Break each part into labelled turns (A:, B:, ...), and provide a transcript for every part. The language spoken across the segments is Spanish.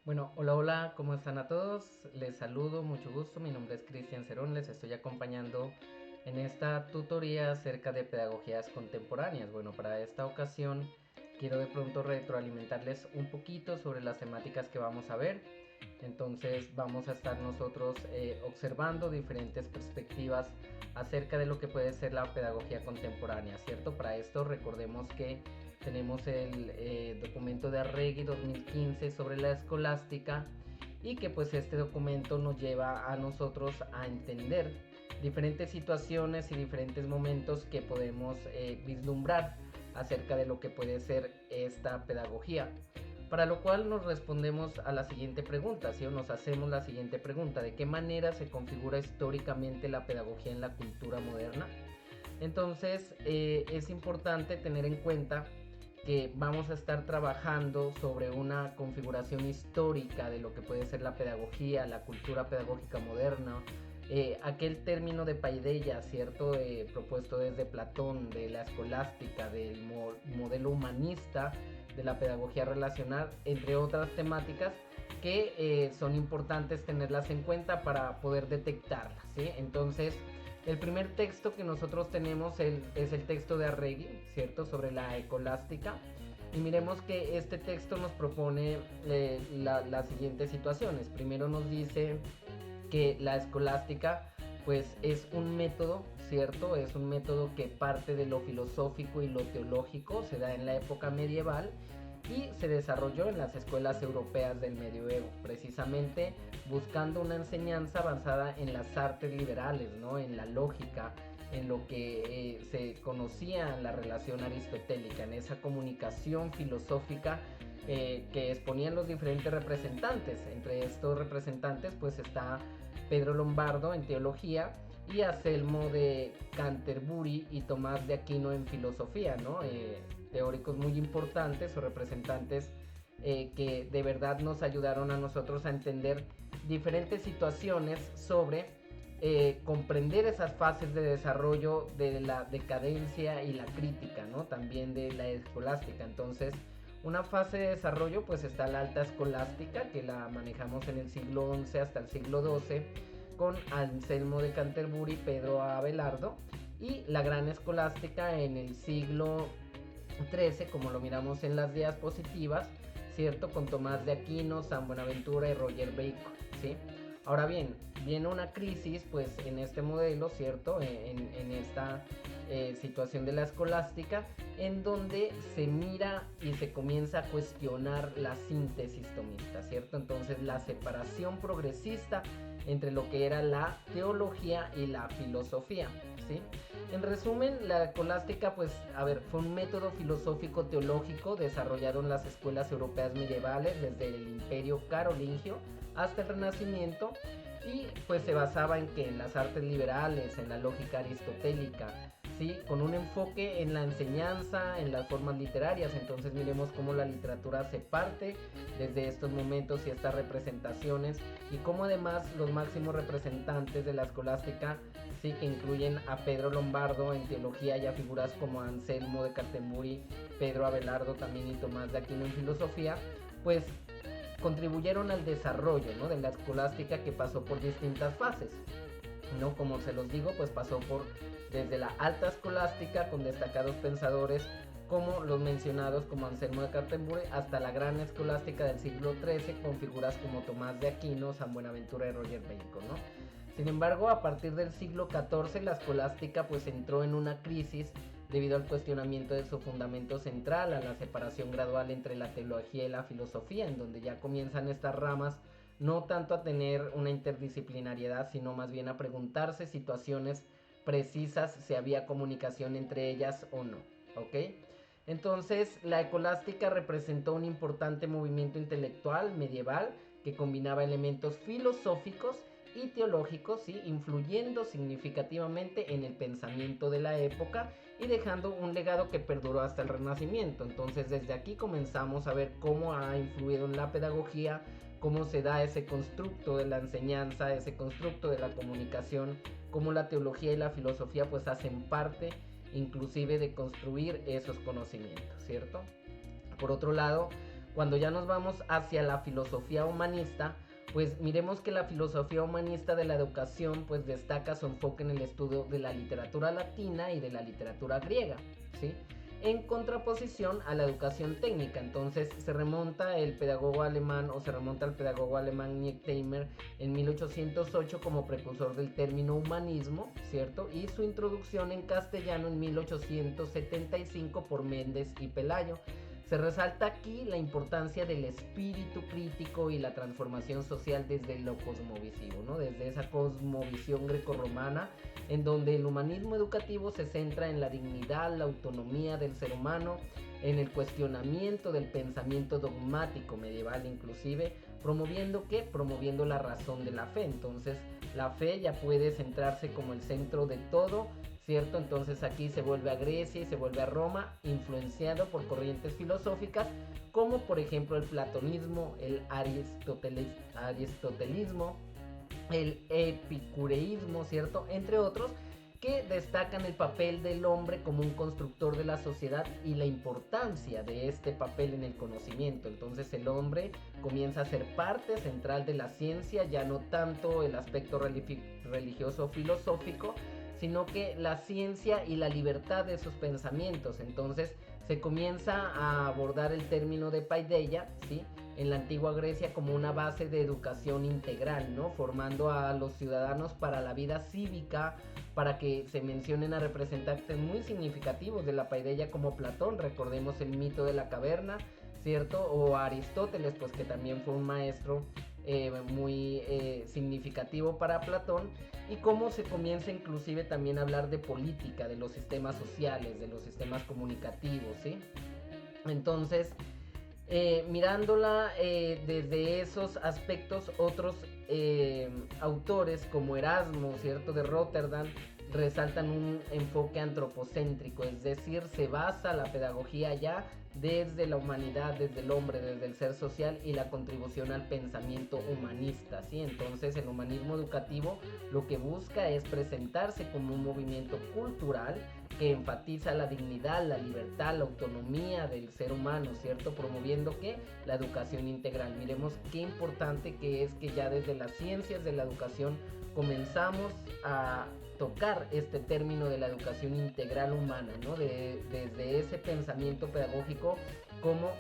A: Bueno, hola, ¿cómo están a todos? Les saludo, mucho gusto, mi nombre es Cristian Cerón, les estoy acompañando en esta tutoría acerca de pedagogías contemporáneas. Bueno, para esta ocasión quiero de pronto retroalimentarles un poquito sobre las temáticas que vamos a ver. Entonces vamos a estar nosotros observando diferentes perspectivas acerca de lo que puede ser la pedagogía contemporánea, ¿cierto? Para esto recordemos que tenemos el documento de Arregui 2015 sobre la escolástica y que pues este documento nos lleva a nosotros a entender diferentes situaciones y diferentes momentos que podemos vislumbrar acerca de lo que puede ser esta pedagogía. Para lo cual nos respondemos a la siguiente pregunta, ¿sí? O nos hacemos la siguiente pregunta: ¿de qué manera se configura históricamente la pedagogía en la cultura moderna? Entonces es importante tener en cuenta que vamos a estar trabajando sobre una configuración histórica de lo que puede ser la pedagogía, la cultura pedagógica moderna, aquel término de paideia, ¿cierto? Propuesto desde Platón, de la escolástica, del modelo humanista, de la pedagogía relacional, entre otras temáticas que son importantes tenerlas en cuenta para poder detectarlas, ¿sí? Entonces, el primer texto que nosotros tenemos es el texto de Arregui, ¿cierto? Sobre la escolástica. Y miremos que este texto nos propone las siguientes situaciones. Primero nos dice que la escolástica pues es un método, ¿cierto? Es un método que parte de lo filosófico y lo teológico, se da en la época medieval y se desarrolló en las escuelas europeas del medioevo, precisamente buscando una enseñanza basada en las artes liberales, ¿no? En la lógica, en lo que se conocía en la relación aristotélica, en esa comunicación filosófica que exponían los diferentes representantes. Entre estos representantes pues está Pedro Lombardo en teología y Anselmo de Canterbury y Tomás de Aquino en filosofía, ¿no? Teóricos muy importantes o representantes que de verdad nos ayudaron a nosotros a entender diferentes situaciones sobre comprender esas fases de desarrollo de la decadencia y la crítica, ¿no? También de la escolástica. Entonces, una fase de desarrollo pues está la alta escolástica, que la manejamos en el siglo XI hasta el siglo XII con Anselmo de Canterbury, Pedro Abelardo, y la gran escolástica en el siglo XIII, como lo miramos en las diapositivas, ¿cierto? Con Tomás de Aquino, San Buenaventura y Roger Bacon, ¿sí? Ahora bien, viene una crisis pues en este modelo, ¿cierto? En esta situación de la escolástica, en donde se mira y se comienza a cuestionar la síntesis tomista, ¿cierto? Entonces la separación progresista entre lo que era la teología y la filosofía, ¿sí? En resumen, la escolástica, pues, a ver, fue un método filosófico teológico desarrollado en las escuelas europeas medievales desde el Imperio Carolingio hasta el Renacimiento y pues se basaba en que en las artes liberales, en la lógica aristotélica, ¿sí? Con un enfoque en la enseñanza, en las formas literarias. Entonces miremos cómo la literatura se parte desde estos momentos y estas representaciones y cómo además los máximos representantes de la escolástica, sí, que incluyen a Pedro Lombardo en teología y a figuras como Anselmo de Canterbury, Pedro Abelardo también y Tomás de Aquino en filosofía, pues contribuyeron al desarrollo, ¿no? De la escolástica, que pasó por distintas fases, ¿no? Como se los digo, pues pasó por desde la alta escolástica con destacados pensadores como los mencionados como Anselmo de Canterbury hasta la gran escolástica del siglo XIII con figuras como Tomás de Aquino, San Buenaventura y Roger Bacon, ¿no? Sin embargo, a partir del siglo XIV la escolástica pues entró en una crisis debido al cuestionamiento de su fundamento central, a la separación gradual entre la teología y la filosofía, en donde ya comienzan estas ramas no tanto a tener una interdisciplinariedad, sino más bien a preguntarse situaciones precisas si había comunicación entre ellas o no, ¿ok? Entonces, la escolástica representó un importante movimiento intelectual medieval que combinaba elementos filosóficos y teológicos, ¿sí? Influyendo significativamente en el pensamiento de la época y dejando un legado que perduró hasta el Renacimiento. Entonces, desde aquí comenzamos a ver cómo ha influido en la pedagogía, cómo se da ese constructo de la enseñanza, ese constructo de la comunicación, cómo la teología y la filosofía pues hacen parte inclusive de construir esos conocimientos, ¿cierto? Por otro lado, Cuando ya nos vamos hacia la filosofía humanista, pues miremos que la filosofía humanista de la educación pues destaca su enfoque en el estudio de la literatura latina y de la literatura griega, ¿sí? En contraposición a la educación técnica. Entonces se remonta al pedagogo alemán Niethammer en 1808 como precursor del término humanismo, ¿cierto? Y su introducción en castellano en 1875 por Méndez y Pelayo. Se resalta aquí la importancia del espíritu crítico y la transformación social desde lo cosmovisivo, ¿no? Desde esa cosmovisión grecorromana, en donde el humanismo educativo se centra en la dignidad, la autonomía del ser humano, en el cuestionamiento del pensamiento dogmático medieval inclusive, promoviendo la razón de la fe. Entonces la fe ya puede centrarse como el centro de todo, ¿cierto? Entonces aquí se vuelve a Grecia y se vuelve a Roma, influenciado por corrientes filosóficas como por ejemplo el platonismo, el aristotelismo, el epicureísmo, ¿cierto? Entre otros, que destacan el papel del hombre como un constructor de la sociedad y la importancia de este papel en el conocimiento. Entonces el hombre comienza a ser parte central de la ciencia, ya no tanto el aspecto religioso o filosófico, sino que la ciencia y la libertad de sus pensamientos. Entonces se comienza a abordar el término de paideia, ¿sí?, en la antigua Grecia como una base de educación integral, ¿no?, formando a los ciudadanos para la vida cívica, para que se mencionen a representantes muy significativos de la paideia como Platón, recordemos el mito de la caverna, ¿cierto?, o Aristóteles, pues que también fue un maestro muy significativo para Platón, y cómo se comienza inclusive también a hablar de política, de los sistemas sociales, de los sistemas comunicativos, ¿sí? Entonces, mirándola desde esos aspectos, otros autores como Erasmo, ¿cierto?, de Rotterdam, resaltan un enfoque antropocéntrico, es decir, se basa la pedagogía ya desde la humanidad, desde el hombre, desde el ser social y la contribución al pensamiento humanista, ¿sí? Entonces el humanismo educativo lo que busca es presentarse como un movimiento cultural que enfatiza la dignidad, la libertad, la autonomía del ser humano, ¿cierto?, promoviendo que la educación integral. Miremos qué importante que es que ya desde las ciencias de la educación comenzamos a tocar este término de la educación integral humana, ¿no? Desde ese pensamiento pedagógico como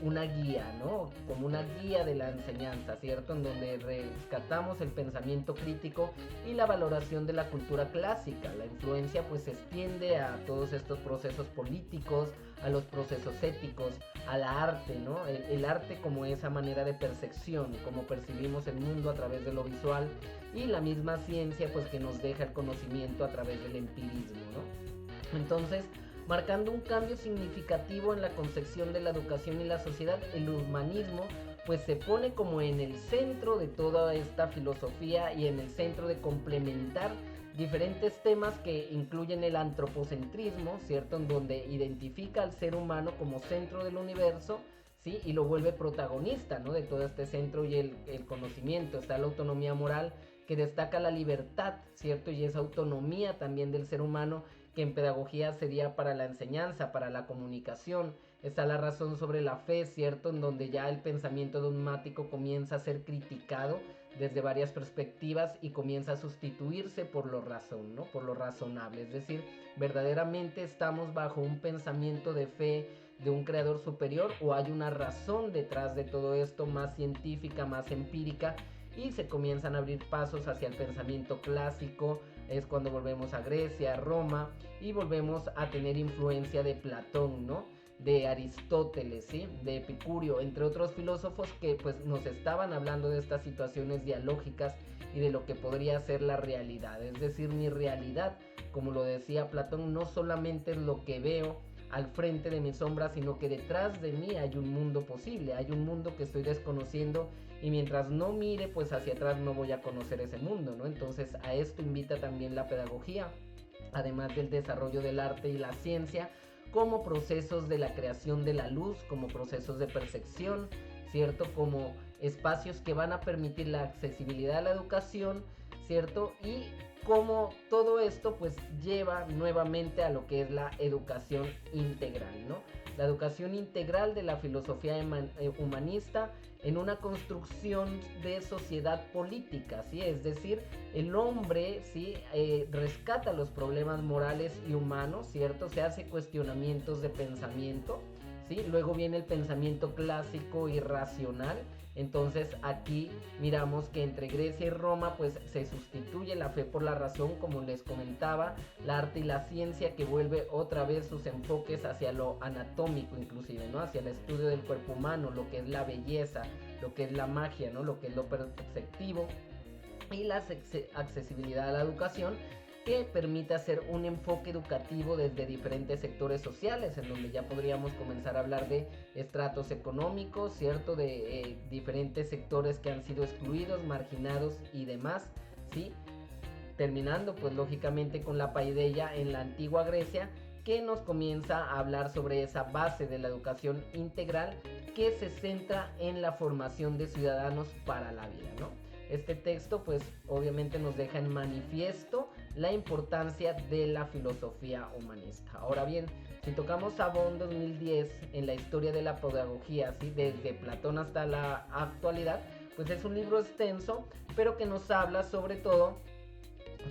A: una guía, ¿no? Como una guía de la enseñanza, ¿cierto? En donde rescatamos el pensamiento crítico y la valoración de la cultura clásica. La influencia pues se extiende a todos estos procesos políticos, a los procesos éticos, al arte, ¿no? El arte como esa manera de percepción, como percibimos el mundo a través de lo visual, y la misma ciencia pues que nos deja el conocimiento a través del empirismo, ¿no? Entonces, marcando un cambio significativo en la concepción de la educación y la sociedad, el humanismo pues se pone como en el centro de toda esta filosofía y en el centro de complementar diferentes temas que incluyen el antropocentrismo, ¿cierto?, en donde identifica al ser humano como centro del universo, ¿sí?, y lo vuelve protagonista, ¿no?, de todo este centro y el conocimiento. Está la autonomía moral, que destaca la libertad, ¿cierto?, y esa autonomía también del ser humano, que en pedagogía sería para la enseñanza, para la comunicación. Está la razón sobre la fe, ¿cierto?, en donde ya el pensamiento dogmático comienza a ser criticado desde varias perspectivas y comienza a sustituirse por lo razón, ¿no?, por lo razonable. Es decir, verdaderamente estamos bajo un pensamiento de fe de un creador superior, o hay una razón detrás de todo esto más científica, más empírica, y se comienzan a abrir pasos hacia el pensamiento clásico. Es cuando volvemos a Grecia, a Roma, y volvemos a tener influencia de Platón, ¿no?, de Aristóteles, ¿sí?, de Epicurio, entre otros filósofos que pues nos estaban hablando de estas situaciones dialógicas y de lo que podría ser la realidad. Es decir, mi realidad, como lo decía Platón, no solamente es lo que veo al frente de mi sombra, sino que detrás de mí hay un mundo posible, hay un mundo que estoy desconociendo, y mientras no mire pues hacia atrás no voy a conocer ese mundo, ¿no? Entonces a esto invita también la pedagogía, además del desarrollo del arte y la ciencia, como procesos de la creación de la luz, como procesos de percepción, ¿cierto?, como espacios que van a permitir la accesibilidad a la educación, ¿cierto? Y cómo todo esto pues lleva nuevamente a lo que es la educación integral, ¿no? La educación integral de la filosofía humanista en una construcción de sociedad política, ¿sí? Es decir, el hombre, ¿sí? Rescata los problemas morales y humanos, ¿cierto? Se hace cuestionamientos de pensamiento, ¿sí? Luego viene el pensamiento clásico y racional. Entonces aquí miramos que entre Grecia y Roma pues se sustituye la fe por la razón, como les comentaba, la arte y la ciencia, que vuelve otra vez sus enfoques hacia lo anatómico inclusive, ¿no? Hacia el estudio del cuerpo humano, lo que es la belleza, lo que es la magia, ¿no? Lo que es lo perceptivo, y la accesibilidad a la educación, que permite hacer un enfoque educativo desde diferentes sectores sociales, en donde ya podríamos comenzar a hablar de estratos económicos, ¿cierto? De diferentes sectores que han sido excluidos, marginados y demás, ¿sí? Terminando pues lógicamente con la paideia en la antigua Grecia, que nos comienza a hablar sobre esa base de la educación integral que se centra en la formación de ciudadanos para la vida, ¿no? Este texto pues obviamente nos deja en manifiesto la importancia de la filosofía humanista. Ahora bien, si tocamos a Bon 2010 en la historia de la pedagogía, ¿sí? Desde Platón hasta la actualidad, pues es un libro extenso, pero que nos habla sobre todo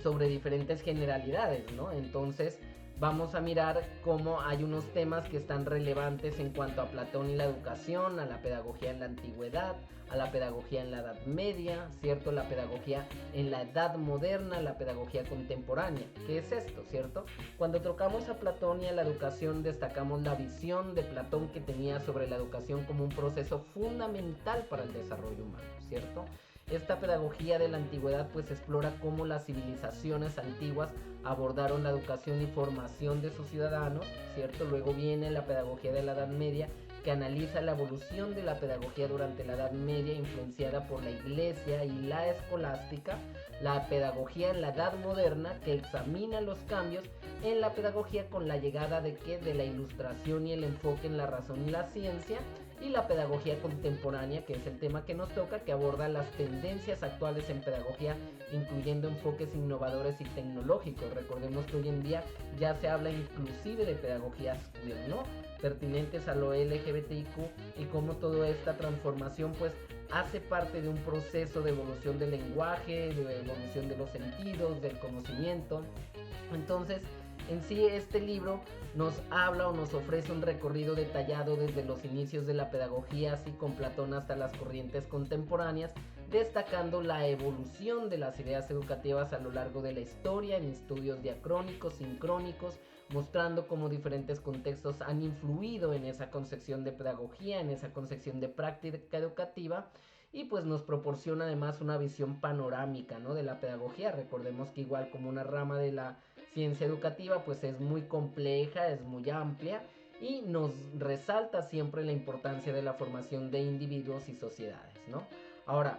A: sobre diferentes generalidades, ¿no? Entonces vamos a mirar cómo hay unos temas que están relevantes en cuanto a Platón y la educación, a la pedagogía en la antigüedad, a la pedagogía en la Edad Media, ¿cierto? La pedagogía en la Edad Moderna, la pedagogía contemporánea. ¿Qué es esto, cierto? Cuando tocamos a Platón y a la educación, destacamos la visión de Platón que tenía sobre la educación como un proceso fundamental para el desarrollo humano, ¿cierto? Esta pedagogía de la antigüedad pues explora cómo las civilizaciones antiguas abordaron la educación y formación de sus ciudadanos, ¿cierto? Luego viene la pedagogía de la Edad Media, que analiza la evolución de la pedagogía durante la Edad Media, influenciada por la Iglesia y la escolástica. La pedagogía en la Edad Moderna, que examina los cambios en la pedagogía con la llegada de la Ilustración y el enfoque en la razón y la ciencia. Y la pedagogía contemporánea, que es el tema que nos toca, que aborda las tendencias actuales en pedagogía, incluyendo enfoques innovadores y tecnológicos. Recordemos que hoy en día ya se habla inclusive de pedagogías queer, ¿no? Pertinentes a lo LGBTIQ, y cómo toda esta transformación pues hace parte de un proceso de evolución del lenguaje, de evolución de los sentidos, del conocimiento. Entonces, en sí este libro nos habla o nos ofrece un recorrido detallado desde los inicios de la pedagogía, así con Platón hasta las corrientes contemporáneas, destacando la evolución de las ideas educativas a lo largo de la historia en estudios diacrónicos, sincrónicos, mostrando cómo diferentes contextos han influido en esa concepción de pedagogía, en esa concepción de práctica educativa. Y pues nos proporciona además una visión panorámica, ¿no? De la pedagogía. Recordemos que igual como una rama de la ciencia educativa pues es muy compleja, es muy amplia, y nos resalta siempre la importancia de la formación de individuos y sociedades, ¿no? Ahora,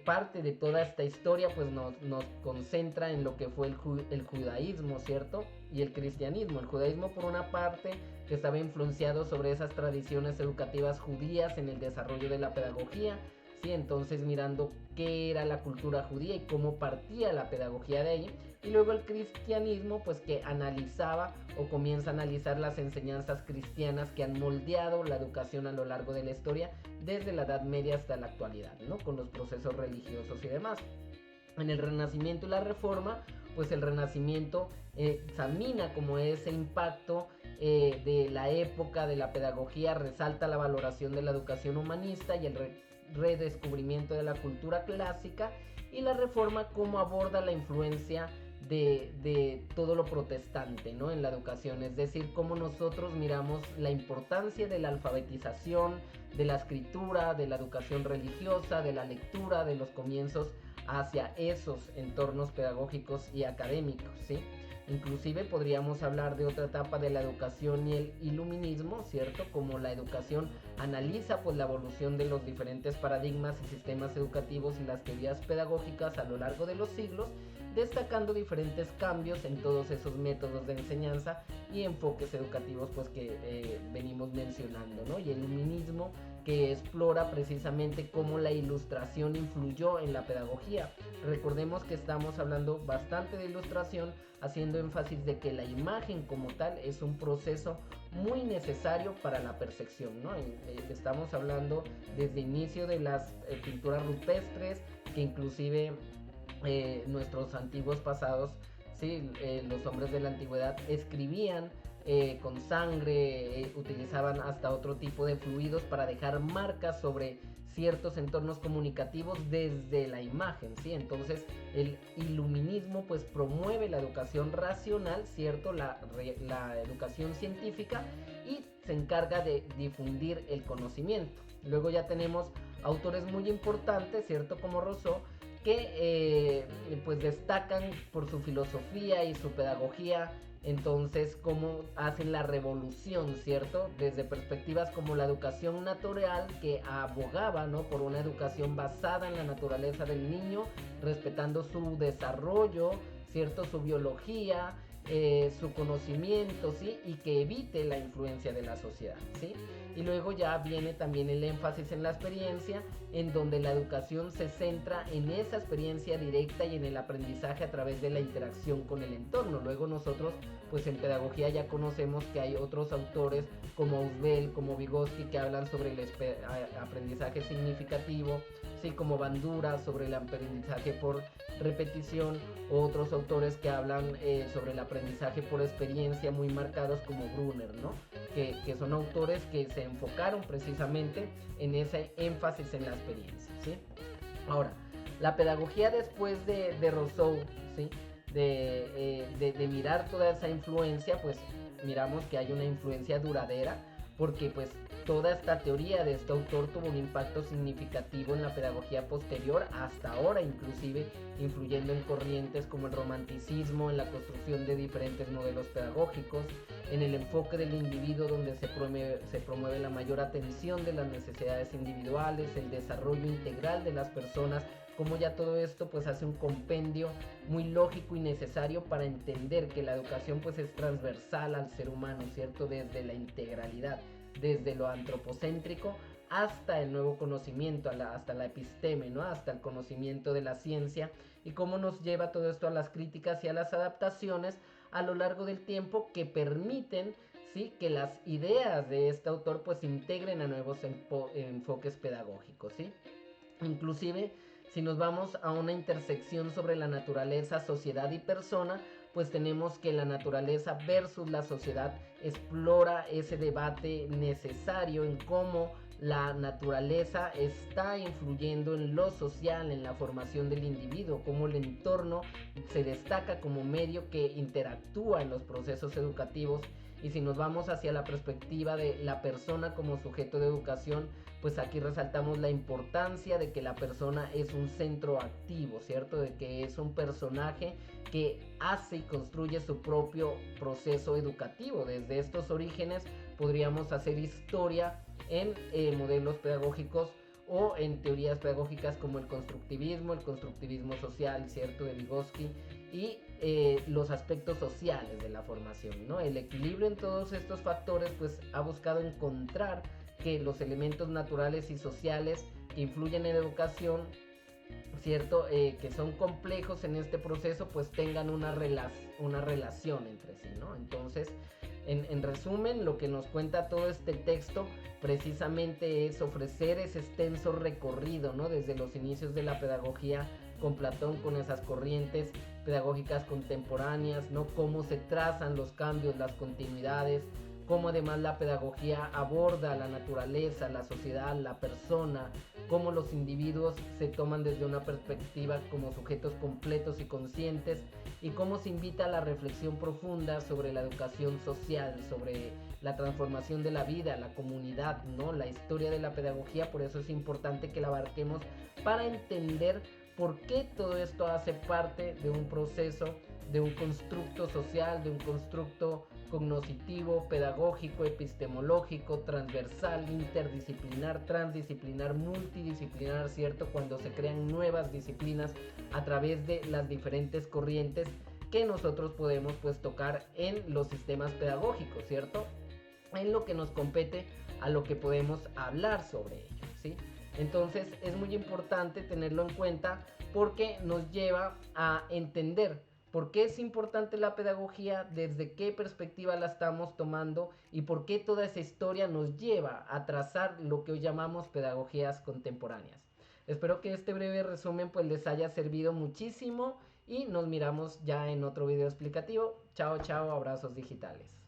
A: parte de toda esta historia pues nos concentra en lo que fue el judaísmo, ¿cierto? Y el cristianismo. El judaísmo, por una parte, que estaba influenciado sobre esas tradiciones educativas judías en el desarrollo de la pedagogía, ¿sí? Entonces mirando qué era la cultura judía y cómo partía la pedagogía de ahí. Y luego el cristianismo pues que analizaba o comienza a analizar las enseñanzas cristianas que han moldeado la educación a lo largo de la historia, desde la Edad Media hasta la actualidad, ¿no? Con los procesos religiosos y demás. En el Renacimiento y la Reforma, pues el Renacimiento examina como ese impacto de la época de la pedagogía, resalta la valoración de la educación humanista y el redescubrimiento de la cultura clásica, y la Reforma como aborda la influencia de todo lo protestante, ¿no? En la educación, es decir, cómo nosotros miramos la importancia de la alfabetización, de la escritura, de la educación religiosa, de la lectura, de los comienzos hacia esos entornos pedagógicos y académicos, ¿sí? Inclusive podríamos hablar de otra etapa de la educación y el iluminismo, ¿cierto? Como la educación analiza pues la evolución de los diferentes paradigmas y sistemas educativos y las teorías pedagógicas a lo largo de los siglos, destacando diferentes cambios en todos esos métodos de enseñanza y enfoques educativos pues que venimos mencionando, ¿no? Y el iluminismo, que explora precisamente cómo la ilustración influyó en la pedagogía. Recordemos que estamos hablando bastante de ilustración, haciendo énfasis de que la imagen como tal es un proceso muy necesario para la percepción, ¿no? Estamos hablando desde inicio de las pinturas rupestres, que inclusive nuestros antiguos pasados, ¿sí? Los hombres de la antigüedad escribían con sangre, utilizaban hasta otro tipo de fluidos para dejar marcas sobre ciertos entornos comunicativos desde la imagen, ¿sí? Entonces el iluminismo pues promueve la educación racional, ¿cierto? La educación científica, y se encarga de difundir el conocimiento. Luego ya tenemos autores muy importantes, ¿cierto? Como Rousseau, que pues destacan por su filosofía y su pedagogía. Entonces, cómo hacen la revolución, ¿cierto? Desde perspectivas como la educación natural, que abogaba, ¿no?, por una educación basada en la naturaleza del niño, respetando su desarrollo, ¿cierto?, su biología, su conocimiento, ¿sí? Y que evite la influencia de la sociedad, ¿sí? Y luego ya viene también el énfasis en la experiencia, en donde la educación se centra en esa experiencia directa y en el aprendizaje a través de la interacción con el entorno. Luego nosotros, pues en pedagogía ya conocemos que hay otros autores como Ausubel, como Vygotsky, que hablan sobre el aprendizaje significativo, ¿sí? Como Bandura sobre el aprendizaje por repetición, o otros autores que hablan sobre el aprendizaje por experiencia muy marcados como Brunner, ¿no? Que son autores que se enfocaron precisamente en ese énfasis en la experiencia, ¿sí? Ahora, la pedagogía después de Rousseau, ¿sí?, de mirar toda esa influencia, pues miramos que hay una influencia duradera, porque pues toda esta teoría de este autor tuvo un impacto significativo en la pedagogía posterior hasta ahora, inclusive influyendo en corrientes como el romanticismo, en la construcción de diferentes modelos pedagógicos, en el enfoque del individuo, donde se promueve la mayor atención de las necesidades individuales, el desarrollo integral de las personas, como ya todo esto pues hace un compendio muy lógico y necesario para entender que la educación pues es transversal al ser humano, ¿cierto? Desde la integralidad, desde lo antropocéntrico hasta el nuevo conocimiento, hasta la episteme, ¿no? Hasta el conocimiento de la ciencia, y cómo nos lleva todo esto a las críticas y a las adaptaciones a lo largo del tiempo, que permiten, ¿sí?, que las ideas de este autor pues integren a nuevos enfoques pedagógicos, ¿sí? Inclusive, si nos vamos a una intersección sobre la naturaleza, sociedad y persona, pues tenemos que la naturaleza versus la sociedad explora ese debate necesario en cómo la naturaleza está influyendo en lo social, en la formación del individuo, cómo el entorno se destaca como medio que interactúa en los procesos educativos. Y si nos vamos hacia la perspectiva de la persona como sujeto de educación, pues aquí resaltamos la importancia de que la persona es un centro activo, ¿cierto? De que es un personaje que hace y construye su propio proceso educativo. Desde estos orígenes podríamos hacer historia en modelos pedagógicos o en teorías pedagógicas como el constructivismo social, ¿cierto?, de Vygotsky, y los aspectos sociales de la formación, ¿no? El equilibrio en todos estos factores pues ha buscado encontrar que los elementos naturales y sociales que influyen en la educación, ¿cierto?, que son complejos en este proceso, pues tengan una relación entre sí, ¿no? Entonces, en resumen, lo que nos cuenta todo este texto precisamente es ofrecer ese extenso recorrido, ¿no?, desde los inicios de la pedagogía con Platón, con esas corrientes pedagógicas contemporáneas, ¿no?, cómo se trazan los cambios, las continuidades, cómo además la pedagogía aborda la naturaleza, la sociedad, la persona, cómo los individuos se toman desde una perspectiva como sujetos completos y conscientes, y cómo se invita a la reflexión profunda sobre la educación social, sobre la transformación de la vida, la comunidad, ¿no?, la historia de la pedagogía. Por eso es importante que la abarquemos para entender por qué todo esto hace parte de un proceso de un constructo social, de un constructo cognoscitivo, pedagógico, epistemológico, transversal, interdisciplinar, transdisciplinar, multidisciplinar, ¿cierto? Cuando se crean nuevas disciplinas a través de las diferentes corrientes que nosotros podemos pues tocar en los sistemas pedagógicos, ¿cierto? En lo que nos compete a lo que podemos hablar sobre ello, ¿sí? Entonces es muy importante tenerlo en cuenta porque nos lleva a entender por qué es importante la pedagogía, desde qué perspectiva la estamos tomando y por qué toda esa historia nos lleva a trazar lo que hoy llamamos pedagogías contemporáneas. Espero que este breve resumen pues les haya servido muchísimo y nos miramos ya en otro video explicativo. Chao, chao, abrazos digitales.